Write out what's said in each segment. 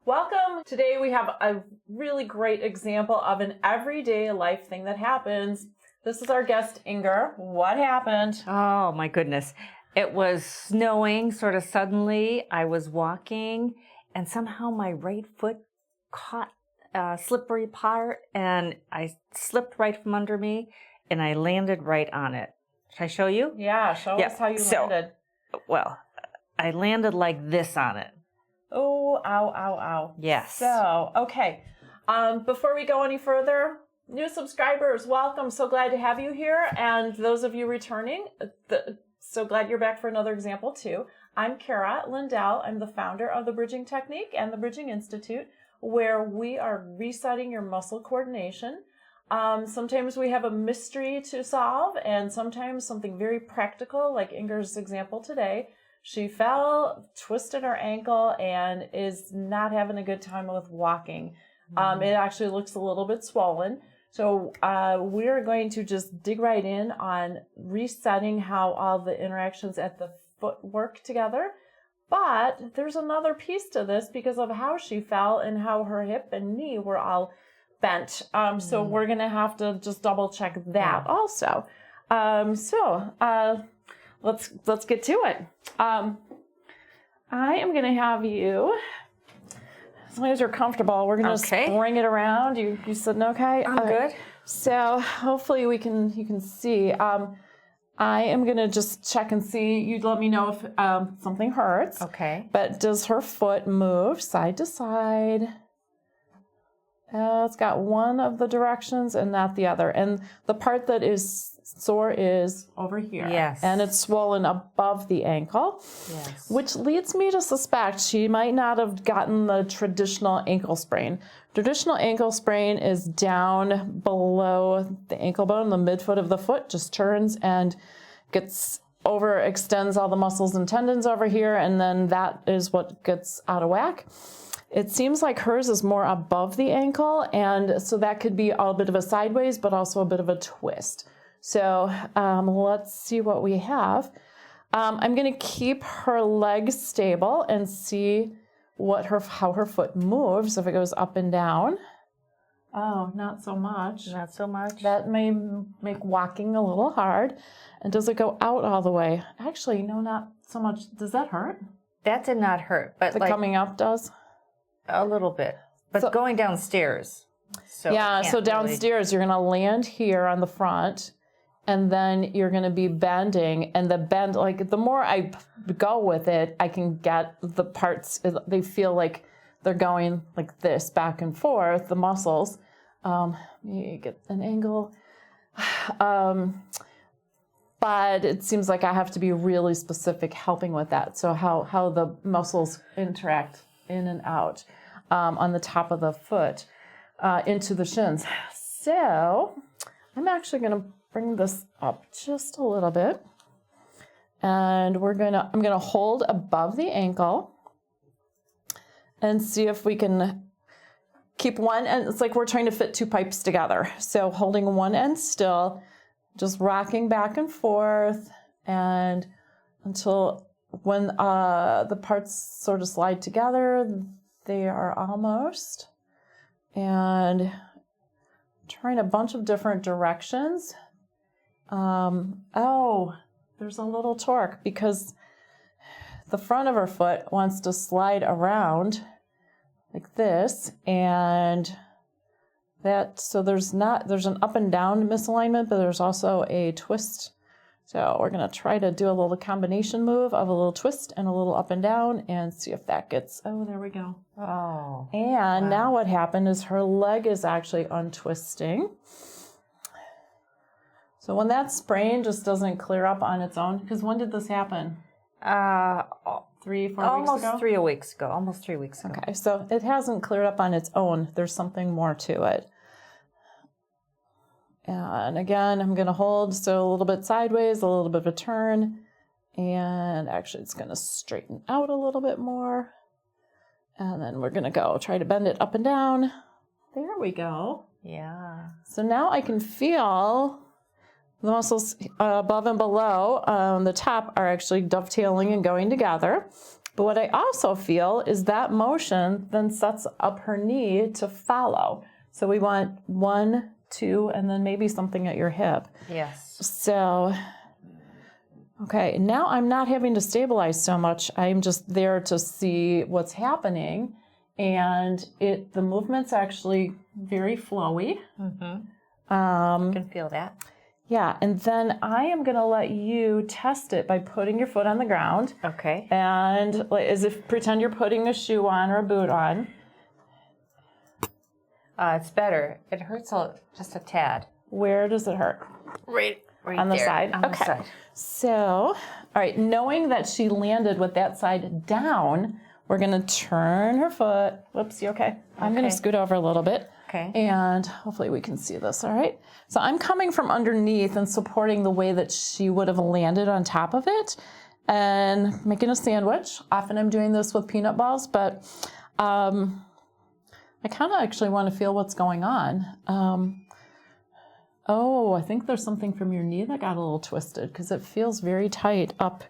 Welcome. Today we have a really great example of an everyday life thing that happens. This is our guest, Inger. What happened? Oh my goodness. It was snowing sort of suddenly. I was walking and somehow my right foot caught a slippery part and I slipped right from under me and I landed right on it. Should I show you? Yeah, show us how you landed. Well, I landed like this on it. Oh, ow, ow, ow. Yes. So, okay. Before we go any further, new subscribers, welcome. So glad to have you here. And those of you returning, so glad you're back for another example too. I'm Kara Lindell. I'm the founder of the Bridging Technique and the Bridging Institute, where we are resetting your muscle coordination. Sometimes we have a mystery to solve, and sometimes something very practical, like Inger's example today. She fell, twisted her ankle, and is not having a good time with walking. It actually looks a little bit swollen. So we're going to just dig right in on resetting how all the interactions at the foot work together. But there's another piece to this because of how she fell and how her hip and knee were all bent. So we're going to have to just double check that also. Let's get to it. I am going to have you, as long as you're comfortable, we're going to bring it around. You sitting okay? I'm good. So hopefully you can see. I am going to just check and see. You'd let me know if something hurts. Okay. But does her foot move side to side? It's got one of the directions and not the other. And the part that is sore is over here. Yes. And it's swollen above the ankle. Yes. Which leads me to suspect she might not have gotten the traditional ankle sprain. Traditional ankle sprain is down below the ankle bone, the midfoot of the foot, just turns and overextends all the muscles and tendons over here, and then that is what gets out of whack. It seems like hers is more above the ankle, and so that could be a bit of a sideways, but also a bit of a twist. So let's see what we have. I'm going to keep her legs stable and see how her foot moves, if it goes up and down. Oh, not so much. Not so much. That may make walking a little hard. And does it go out all the way? Actually, no, not so much. Does that hurt? That did not hurt, but coming up does? A little bit. But going downstairs. So downstairs you're going to land here on the front. And then you're going to be bending, and the bend, like the more I go with it, I can get the parts, they feel like they're going like this back and forth, the muscles. You get an angle. But it seems like I have to be really specific helping with that. So how the muscles interact in and out on the top of the foot into the shins. So I'm actually going to bring this up just a little bit, and I'm gonna hold above the ankle and see if we can keep one end. It's like we're trying to fit two pipes together. So holding one end still, just rocking back and forth, and until when the parts sort of slide together, they are almost, and trying a bunch of different directions. There's a little torque because the front of her foot wants to slide around like this, and so there's an up and down misalignment, but there's also a twist. So we're going to try to do a little combination move of a little twist and a little up and down and see if that gets, there we go. Oh. And now what happened is her leg is actually untwisting. So when that sprain just doesn't clear up on its own, because when did this happen? 3-4 weeks ago? Almost 3 weeks ago. Almost 3 weeks ago. Okay, so it hasn't cleared up on its own. There's something more to it. And again, I'm going to hold, so a little bit sideways, a little bit of a turn, and actually it's going to straighten out a little bit more. And then we're going to try to bend it up and down. There we go. Yeah. So now I can feel the muscles above and below on the top are actually dovetailing and going together. But what I also feel is that motion then sets up her knee to follow. So we want 1, 2, and then maybe something at your hip. Yes. So, okay, now I'm not having to stabilize so much. I'm just there to see what's happening. And the movement's actually very flowy. I can feel that. Yeah, and then I am going to let you test it by putting your foot on the ground. Okay. And as if pretend you're putting a shoe on or a boot on. It's better. It hurts just a tad. Where does it hurt? Right on the there, side? On okay. the side. So, all right, knowing that she landed with that side down, we're going to turn her foot. Whoops, you okay? I'm going to scoot over a little bit. Okay. And hopefully we can see this, all right? So I'm coming from underneath and supporting the way that she would have landed on top of it and making a sandwich. Often I'm doing this with peanut balls, but I kind of actually want to feel what's going on. Oh, I think there's something from your knee that got a little twisted because it feels very tight up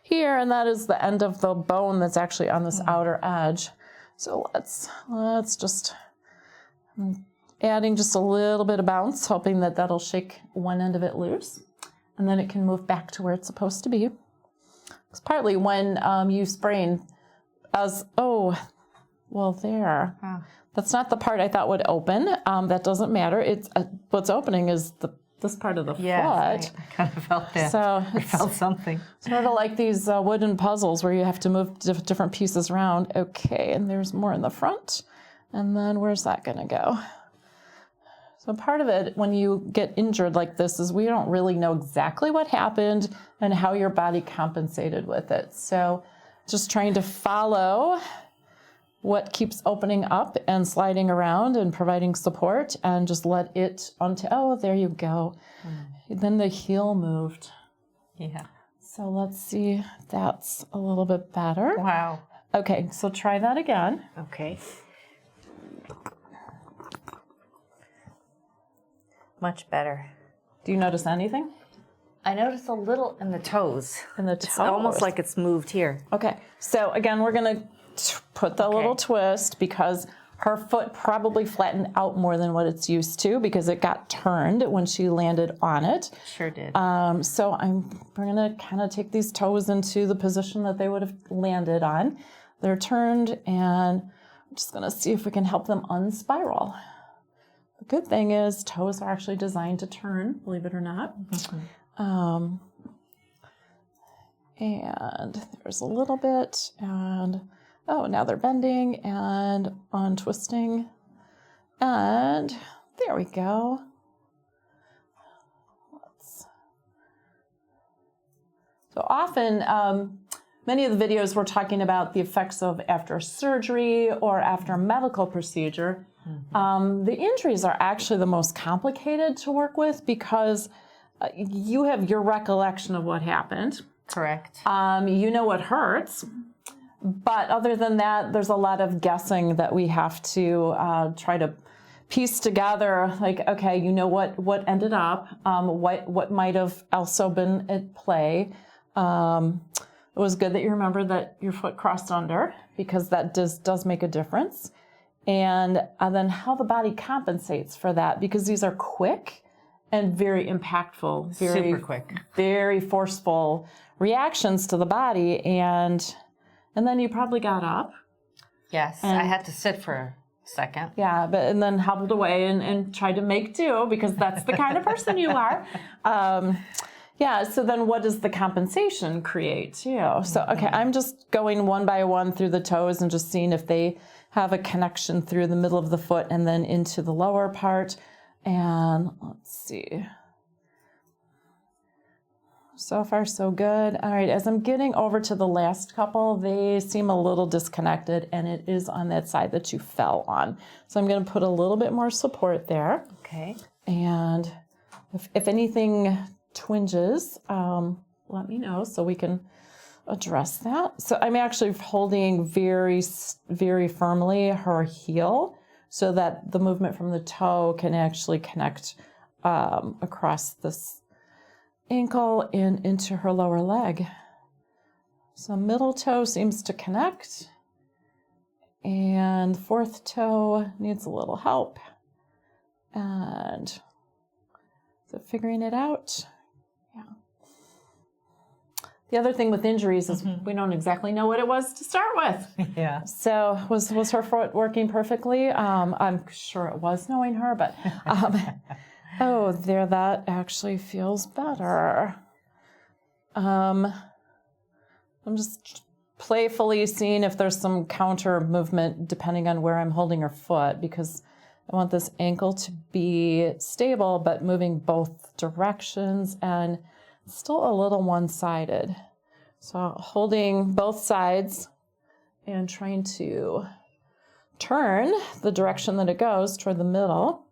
here, and that is the end of the bone that's actually on this outer edge. So let's just adding just a little bit of bounce, hoping that that'll shake one end of it loose, and then it can move back to where it's supposed to be. It's partly when you sprain, there. Huh. That's not the part I thought would open. That doesn't matter. It's what's opening is this part of the foot. I kind of felt that. So I felt something. Sort of like these wooden puzzles where you have to move different pieces around. Okay, and there's more in the front. And then where's that going to go? So part of it, when you get injured like this, is we don't really know exactly what happened and how your body compensated with it. So just trying to follow what keeps opening up and sliding around and providing support, and just let it oh, there you go. Then the heel moved. Yeah. So let's see if that's a little bit better. Wow. Okay, so try that again. Okay. Much better. Do you notice anything? I noticed a little in the toes. In the It's toes? almost like it's moved here. Okay, so again, we're going to put the little twist because her foot probably flattened out more than what it's used to because it got turned when she landed on it. Sure did. So we're going to kind of take these toes into the position that they would have landed on. They're turned, and I'm just going to see if we can help them unspiral. The good thing is toes are actually designed to turn, believe it or not. And there's a little bit, and now they're bending and untwisting, and there we go. So often, many of the videos we're talking about the effects of after surgery or after a medical procedure. The injuries are actually the most complicated to work with because you have your recollection of what happened. Correct. You know what hurts, but other than that, there's a lot of guessing that we have to try to piece together. Like, okay, you know what ended up, what might have also been at play. It was good that you remembered that your foot crossed under because that does make a difference. And then how the body compensates for that, because these are quick and very impactful, super quick, very forceful reactions to the body. And then you probably got up. Yes, I had to sit for a second. Yeah, and then hobbled away and tried to make do because that's the kind of person you are. So then what does the compensation create too? So, okay, I'm just going one by one through the toes and just seeing if they have a connection through the middle of the foot and then into the lower part. And let's see. So far, so good. All right, as I'm getting over to the last couple, they seem a little disconnected, and it is on that side that you fell on. So I'm going to put a little bit more support there. Okay. And if anything twinges, let me know so we can address that. So I'm actually holding very, very firmly her heel so that the movement from the toe can actually connect across this ankle and into her lower leg. So middle toe seems to connect. And the fourth toe needs a little help. And so figuring it out. Yeah. The other thing with injuries is we don't exactly know what it was to start with. Yeah. So was her foot working perfectly? I'm sure it was knowing her, but oh, there, that actually feels better. I'm just playfully seeing if there's some counter movement depending on where I'm holding her foot, because I want this ankle to be stable but moving both directions and still a little one-sided. So holding both sides and trying to turn the direction that it goes toward the middle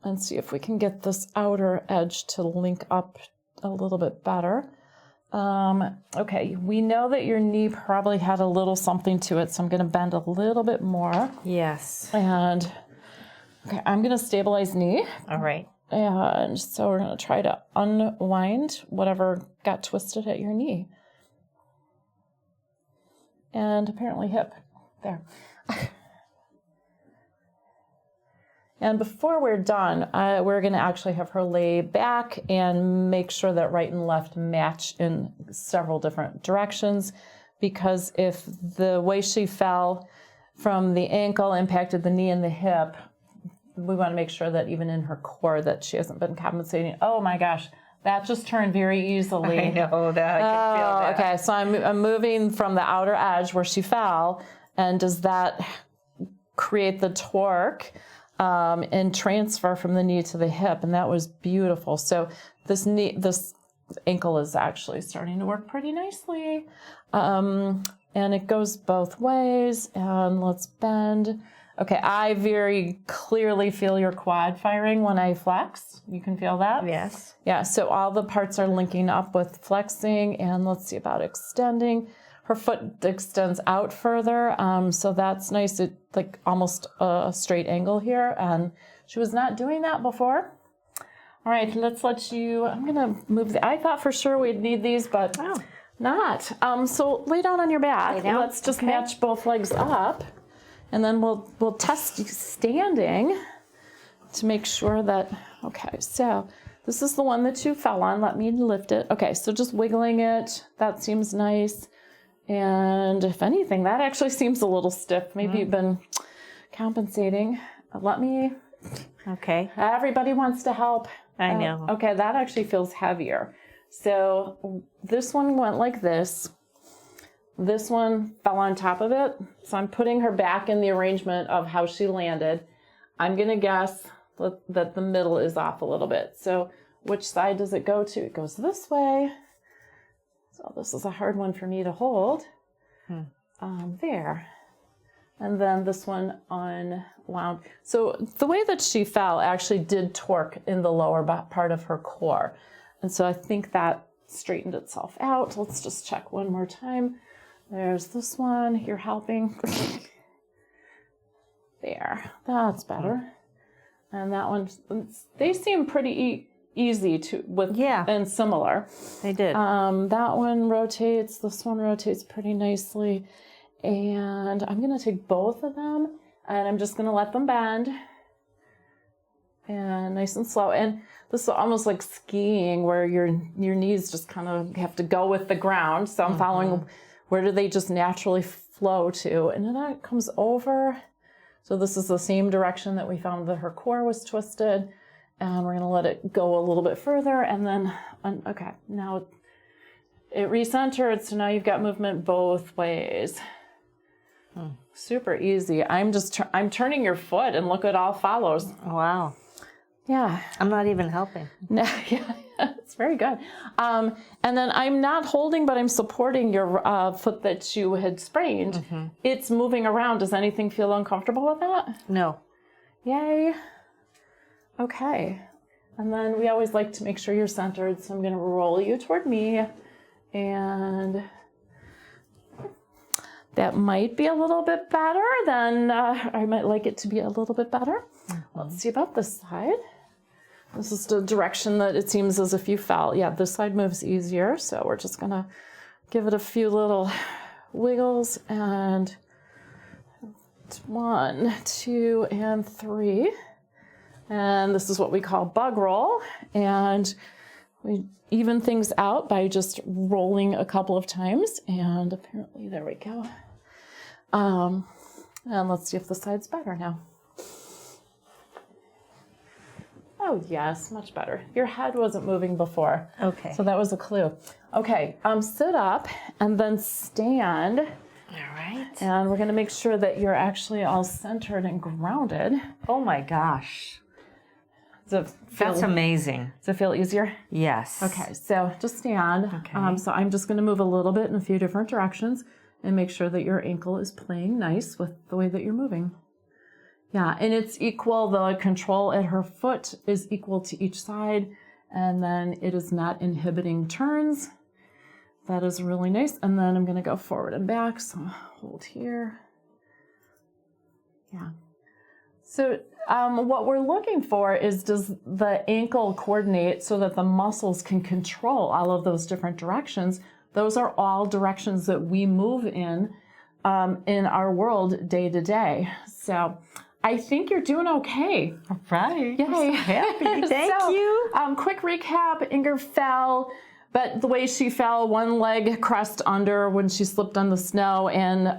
and see if we can get this outer edge to link up a little bit better. Okay, we know that your knee probably had a little something to it, so I'm going to bend a little bit more. Yes. And okay, I'm going to stabilize knee. All right. And so we're going to try to unwind whatever got twisted at your knee. And apparently hip. There. And before we're done, we're going to actually have her lay back and make sure that right and left match in several different directions, because if the way she fell from the ankle impacted the knee and the hip, we want to make sure that even in her core that she hasn't been compensating. Oh my gosh, that just turned very easily. I know that. I can feel that. Okay, so I'm moving from the outer edge where she fell, and does that create the torque and transfer from the knee to the hip? And that was beautiful. So this ankle is actually starting to work pretty nicely. And it goes both ways. And let's bend. Okay, I very clearly feel your quad firing when I flex. You can feel that? Yes. Yeah, so all the parts are linking up with flexing, and let's see about extending. Her foot extends out further, so that's nice. It's like almost a straight angle here, and she was not doing that before. All right, let's let you, I'm gonna move I thought for sure we'd need these, but not. So lay down on your back. Lay down? Let's just Okay. match both legs up, and then we'll test you standing to make sure that, okay, so this is the one that you fell on. Let me lift it. Okay, so just wiggling it, that seems nice. And if anything, that actually seems a little stiff. Maybe you've been compensating. Let me, Okay. everybody wants to help. I know. Okay, that actually feels heavier. So this one went like this. This one fell on top of it. So I'm putting her back in the arrangement of how she landed. I'm going to guess that the middle is off a little bit. So which side does it go to? It goes this way. So this is a hard one for me to hold. There. And then this one unwound. So the way that she fell actually did torque in the lower part of her core. And so I think that straightened itself out. Let's just check one more time. There's this one. You're helping. There. That's better. And that one, they seem pretty easy and similar. They did. That one rotates. This one rotates pretty nicely. And I'm going to take both of them and I'm just going to let them bend. And nice and slow. And this is almost like skiing where your knees just kind of have to go with the ground. So I'm following where do they just naturally flow to. And then it comes over. So this is the same direction that we found that her core was twisted. And we're going to let it go a little bit further. And then, okay, now it recentered. So now you've got movement both ways. Super easy. I'm turning your foot and look, it all follows. Wow. Yeah. I'm not even helping. No, yeah, it's very good. And then I'm not holding, but I'm supporting your foot that you had sprained. It's moving around. Does anything feel uncomfortable with that? No. Yay. Okay. And then we always like to make sure you're centered. So I'm going to roll you toward me. And that might be a little bit better than, I might like it to be a little bit better. Let's see about this side. This is the direction that it seems as if you fell. Yeah, this side moves easier. So we're just going to give it a few little wiggles, and 1, 2, and 3. And this is what we call bug roll. And we even things out by just rolling a couple of times. And apparently, there we go. And let's see if the side's better now. Oh, yes, much better. Your head wasn't moving before. Okay. So that was a clue. Okay, sit up and then stand. All right. And we're going to make sure that you're actually all centered and grounded. Oh my gosh. That's amazing. Does it feel easier? Yes. Okay, so just stand. Okay. So I'm just going to move a little bit in a few different directions and make sure that your ankle is playing nice with the way that you're moving. Yeah, and it's equal. The control at her foot is equal to each side, and then it is not inhibiting turns. That is really nice. And then I'm going to go forward and back. So hold here. Yeah. So what we're looking for is, does the ankle coordinate so that the muscles can control all of those different directions? Those are all directions that we move in our world day to day. So I think you're doing okay. All right. Yay. I'm so happy. Thank you. Quick recap, Inger fell, but the way she fell, one leg crossed under when she slipped on the snow, and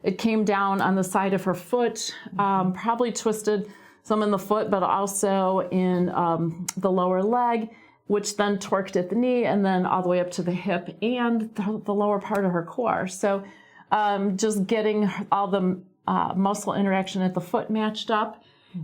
it came down on the side of her foot, probably twisted some in the foot, but also in the lower leg, which then torqued at the knee and then all the way up to the hip and the lower part of her core. So just getting all the muscle interaction at the foot matched up,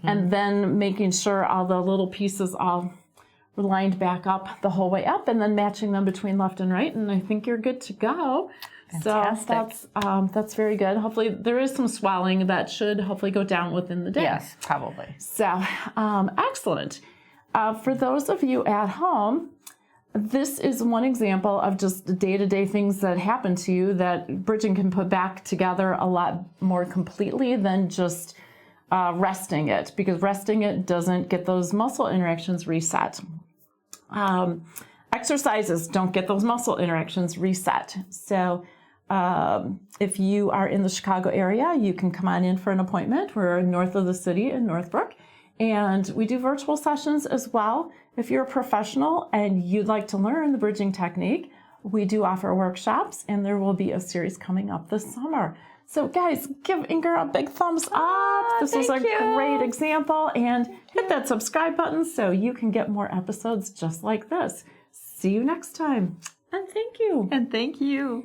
and then making sure all the little pieces all were lined back up the whole way up, and then matching them between left and right, and I think you're good to go. Fantastic. So that's very good. Hopefully there is some swelling that should hopefully go down within the day. Yes, probably. So excellent. For those of you at home, this is one example of just day-to-day things that happen to you that bridging can put back together a lot more completely than just resting it, because resting it doesn't get those muscle interactions reset. Exercises don't get those muscle interactions reset. So if you are in the Chicago area, you can come on in for an appointment. We're north of the city in Northbrook, and we do virtual sessions as well. If you're a professional and you'd like to learn the bridging technique, we do offer workshops, and there will be a series coming up this summer. So guys, give Inger a big thumbs up. This was a great example, and hit that subscribe button so you can get more episodes just like this. See you next time. And thank you. And thank you.